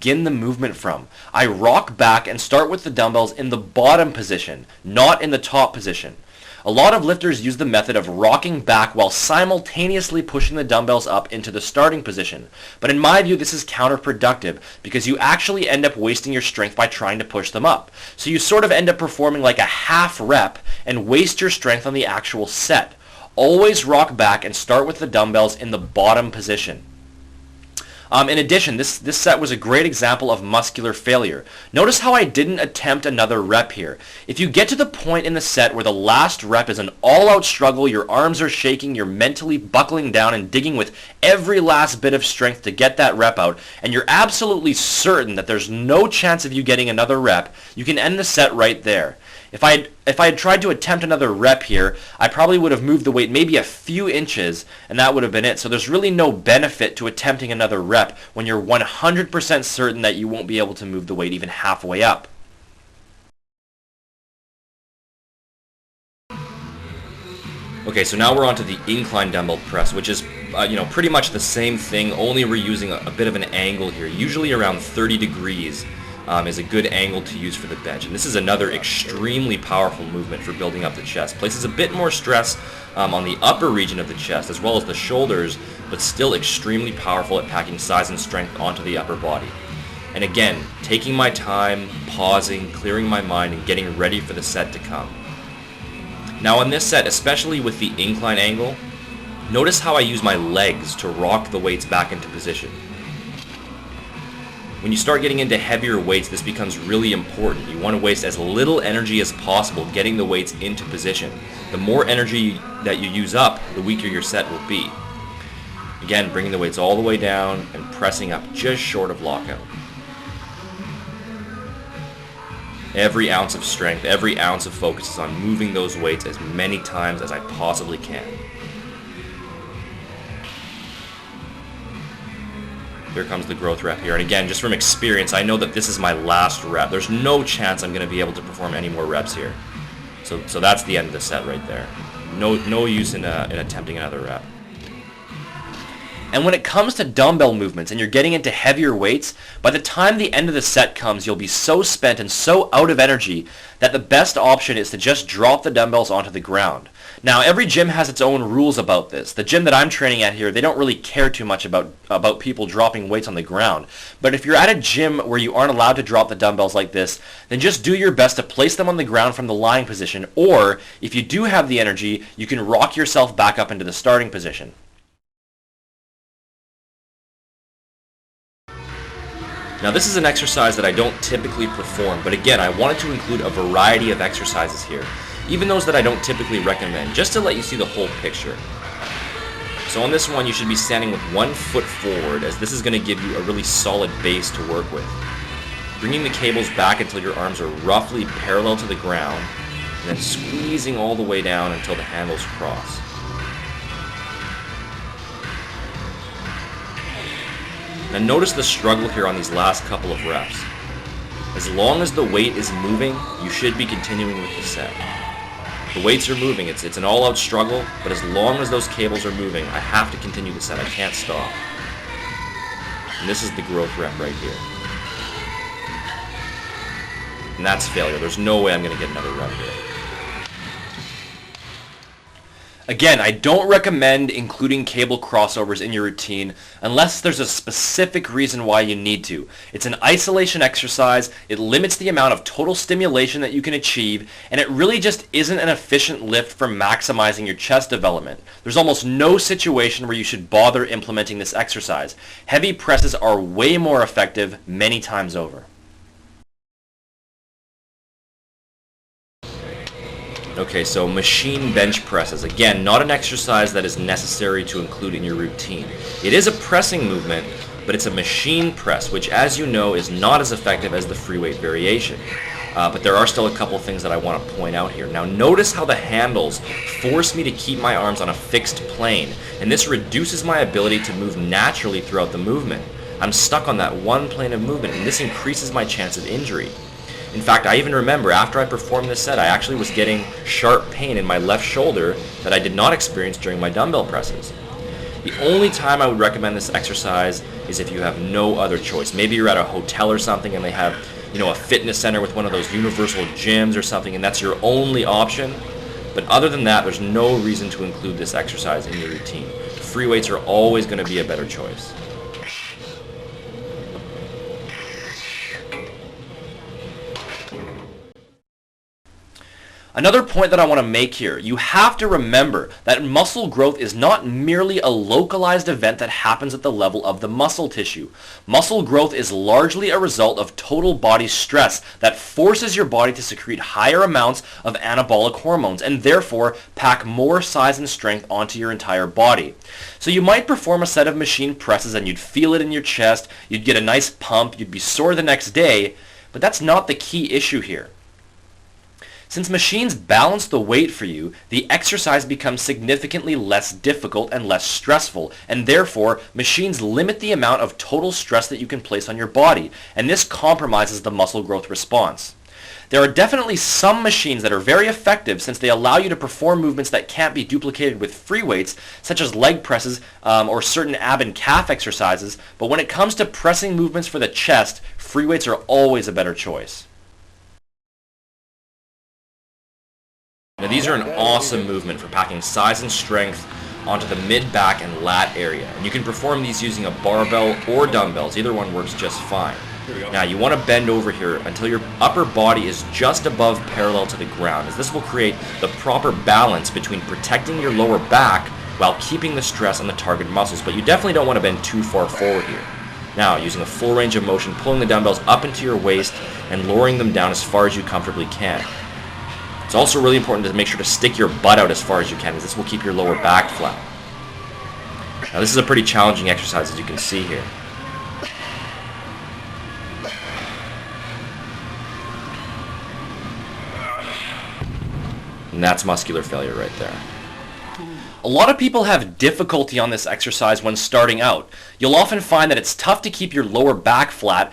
begin the movement from. I rock back and start with the dumbbells in the bottom position, not in the top position. A lot of lifters use the method of rocking back while simultaneously pushing the dumbbells up into the starting position. But in my view, this is counterproductive because you actually end up wasting your strength by trying to push them up. So you sort of end up performing like a half rep and waste your strength on the actual set. Always rock back and start with the dumbbells in the bottom position. In addition, this set was a great example of muscular failure. Notice how I didn't attempt another rep here. If you get to the point in the set where the last rep is an all-out struggle, your arms are shaking, you're mentally buckling down and digging with every last bit of strength to get that rep out, and you're absolutely certain that there's no chance of you getting another rep, you can end the set right there. If I had tried to attempt another rep here, I probably would have moved the weight maybe a few inches, and that would have been it. So there's really no benefit to attempting another rep when you're 100% certain that you won't be able to move the weight even halfway up. Okay, so now we're on to the incline dumbbell press, which is pretty much the same thing, only we're using a bit of an angle here, usually around 30 degrees. Is a good angle to use for the bench. And this is another extremely powerful movement for building up the chest. Places a bit more stress on the upper region of the chest as well as the shoulders, but still extremely powerful at packing size and strength onto the upper body. And again, taking my time, pausing, clearing my mind, and getting ready for the set to come. Now on this set, especially with the incline angle, notice how I use my legs to rock the weights back into position. When you start getting into heavier weights, this becomes really important. You want to waste as little energy as possible getting the weights into position. The more energy that you use up, the weaker your set will be. Again, bringing the weights all the way down and pressing up just short of lockout. Every ounce of strength, every ounce of focus is on moving those weights as many times as I possibly can. Here comes the growth rep here. And again, just from experience, I know that this is my last rep. There's no chance I'm going to be able to perform any more reps here. So that's the end of the set right there. No use in attempting another rep. And when it comes to dumbbell movements and you're getting into heavier weights, by the time the end of the set comes, you'll be so spent and so out of energy that the best option is to just drop the dumbbells onto the ground. Now, every gym has its own rules about this. The gym that I'm training at here, they don't really care too much about people dropping weights on the ground. But if you're at a gym where you aren't allowed to drop the dumbbells like this, then just do your best to place them on the ground from the lying position, or if you do have the energy, you can rock yourself back up into the starting position. Now this is an exercise that I don't typically perform, but again, I wanted to include a variety of exercises here, even those that I don't typically recommend, just to let you see the whole picture. So on this one, you should be standing with one foot forward, as this is going to give you a really solid base to work with. Bringing the cables back until your arms are roughly parallel to the ground, and then squeezing all the way down until the handles cross. Now notice the struggle here on these last couple of reps. As long as the weight is moving, you should be continuing with the set. The weights are moving, it's an all-out struggle, but as long as those cables are moving, I have to continue the set, I can't stop. And this is the growth rep right here. And that's failure, there's no way I'm going to get another rep here. Again, I don't recommend including cable crossovers in your routine unless there's a specific reason why you need to. It's an isolation exercise, it limits the amount of total stimulation that you can achieve, and it really just isn't an efficient lift for maximizing your chest development. There's almost no situation where you should bother implementing this exercise. Heavy presses are way more effective many times over. Okay, so machine bench presses. Again, not an exercise that is necessary to include in your routine. It is a pressing movement, but it's a machine press, which as you know is not as effective as the free weight variation. But there are still a couple things that I want to point out here. Now notice how the handles force me to keep my arms on a fixed plane, and this reduces my ability to move naturally throughout the movement. I'm stuck on that one plane of movement, and this increases my chance of injury. In fact, I even remember after I performed this set, I actually was getting sharp pain in my left shoulder that I did not experience during my dumbbell presses. The only time I would recommend this exercise is if you have no other choice. Maybe you're at a hotel or something and they have, a fitness center with one of those universal gyms or something, and that's your only option. But other than that, there's no reason to include this exercise in your routine. Free weights are always going to be a better choice. Another point that I want to make here, you have to remember that muscle growth is not merely a localized event that happens at the level of the muscle tissue. Muscle growth is largely a result of total body stress that forces your body to secrete higher amounts of anabolic hormones and therefore pack more size and strength onto your entire body. So you might perform a set of machine presses and you'd feel it in your chest, you'd get a nice pump, you'd be sore the next day, but that's not the key issue here. Since machines balance the weight for you, the exercise becomes significantly less difficult and less stressful, and therefore machines limit the amount of total stress that you can place on your body, and this compromises the muscle growth response. There are definitely some machines that are very effective since they allow you to perform movements that can't be duplicated with free weights, such as leg presses or certain ab and calf exercises, but when it comes to pressing movements for the chest, free weights are always a better choice. Now these are an awesome movement for packing size and strength onto the mid-back and lat area. And you can perform these using a barbell or dumbbells. Either one works just fine. Now you want to bend over here until your upper body is just above parallel to the ground, as this will create the proper balance between protecting your lower back while keeping the stress on the target muscles. But you definitely don't want to bend too far forward here. Now, using a full range of motion, pulling the dumbbells up into your waist and lowering them down as far as you comfortably can. It's also really important to make sure to stick your butt out as far as you can, as this will keep your lower back flat. Now this is a pretty challenging exercise, as you can see here. And that's muscular failure right there. A lot of people have difficulty on this exercise when starting out. You'll often find that it's tough to keep your lower back flat, and